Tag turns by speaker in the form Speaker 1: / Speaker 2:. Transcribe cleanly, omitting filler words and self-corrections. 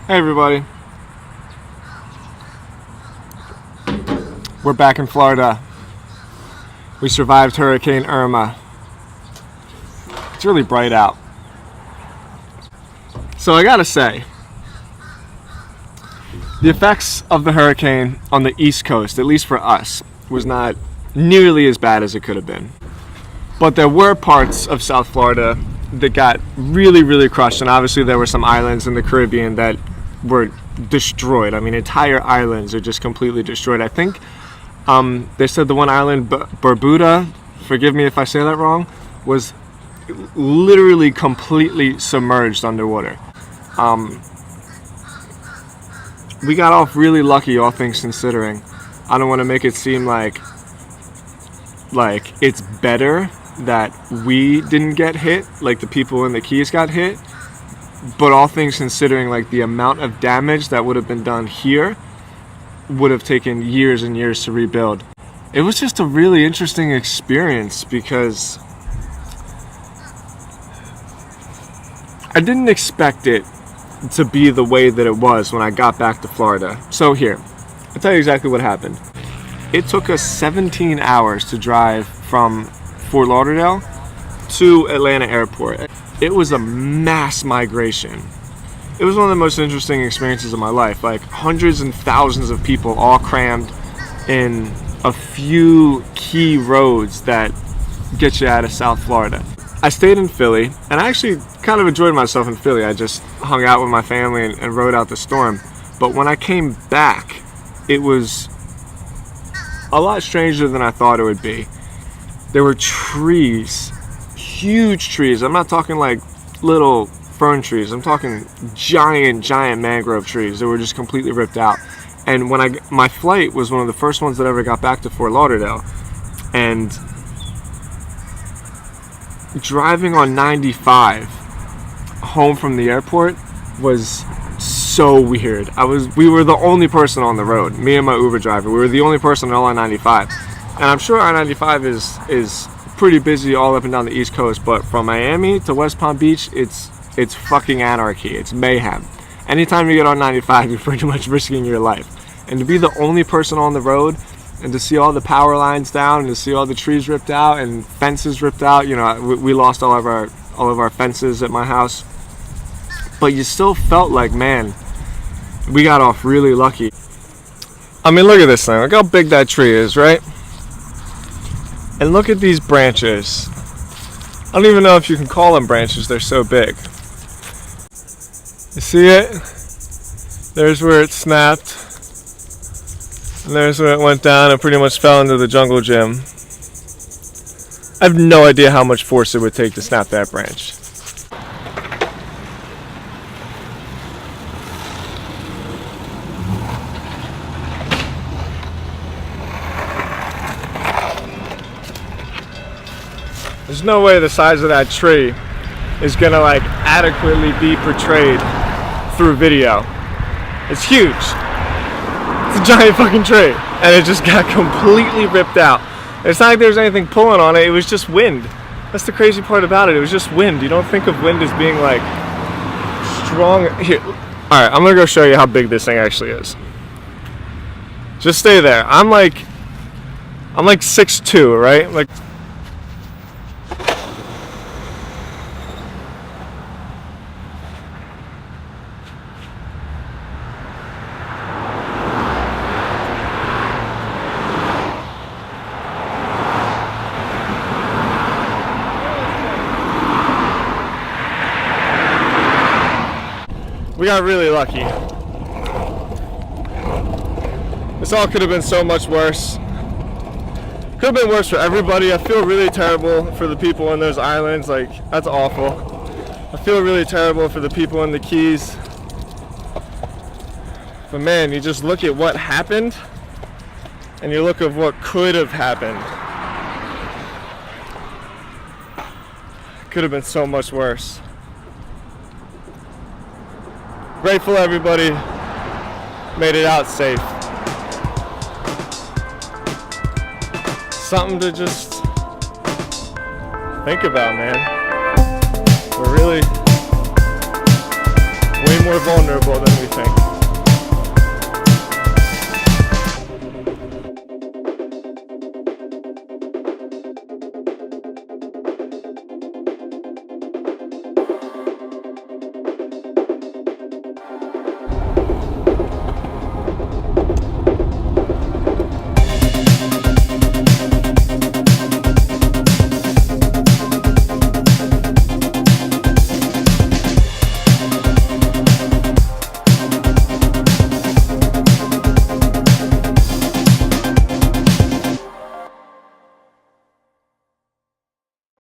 Speaker 1: Hey everybody, we're back in Florida. We survived Hurricane Irma. It's really bright out. So I gotta say, the effects of the hurricane on the East Coast, at least for us, was not nearly as bad as it could have been. But there were parts of South Florida that got really crushed, and obviously there were some islands in the Caribbean that were destroyed. I mean, entire islands are just completely destroyed. I think they said the one island, Barbuda, forgive me if I say that wrong, was literally completely submerged underwater. We got off really lucky, all things considering. I don't want to make it seem like it's better that we didn't get hit, like the people in the Keys got hit. But all things considering, like the amount of damage that would have been done here would have taken years and years to rebuild. It was just a really interesting experience because I didn't expect it to be the way that it was when I got back to Florida. So here, I'll tell you exactly what happened. It took us 17 hours to drive from Fort Lauderdale to Atlanta Airport. It was a mass migration. It was one of the most interesting experiences of my life. Like hundreds and thousands of people all crammed in a few key roads that get you out of South Florida. I stayed in Philly, and I actually kind of enjoyed myself in Philly. I just hung out with my family and rode out the storm. But when I came back, it was a lot stranger than I thought it would be. There were trees, huge trees. I'm not talking like little fern trees. I'm talking giant mangrove trees that were just completely ripped out. And when my flight was one of the first ones that ever got back to Fort Lauderdale, and driving on 95 home from the airport was so weird. We were the only person on the road, me and my Uber driver. We were the only person on 95. And I'm sure I-95 is pretty busy all up and down the East Coast, but from Miami to West Palm Beach, it's fucking anarchy. It's mayhem. Anytime you get on 95, you're pretty much risking your life. And to be the only person on the road, and to see all the power lines down, and to see all the trees ripped out and fences ripped out, you know, we lost all of our fences at my house. But you still felt like, man, we got off really lucky. I mean, look at this thing. Look how big that tree is, right? And look at these branches. I don't even know if you can call them branches, they're so big. You see it? There's where it snapped. And there's where it went down and pretty much fell into the jungle gym. I have no idea how much force it would take to snap that branch. There's no way the size of that tree is gonna like adequately be portrayed through video. It's huge. It's a giant fucking tree. And it just got completely ripped out. It's not like there was anything pulling on it, it was just wind. That's the crazy part about it, it was just wind. You don't think of wind as being like strong. Here, alright, I'm gonna go show you how big this thing actually is. Just stay there. I'm like 6'2", right? Like, we got really lucky. This all could have been so much worse. Could have been worse for everybody. I feel really terrible for the people in those islands. Like, that's awful. I feel really terrible for the people in the Keys. But man, you just look at what happened and you look at what could have happened. Could have been so much worse. Grateful everybody made it out safe. Something to just think about, man. We're really way more more vulnerable than we think.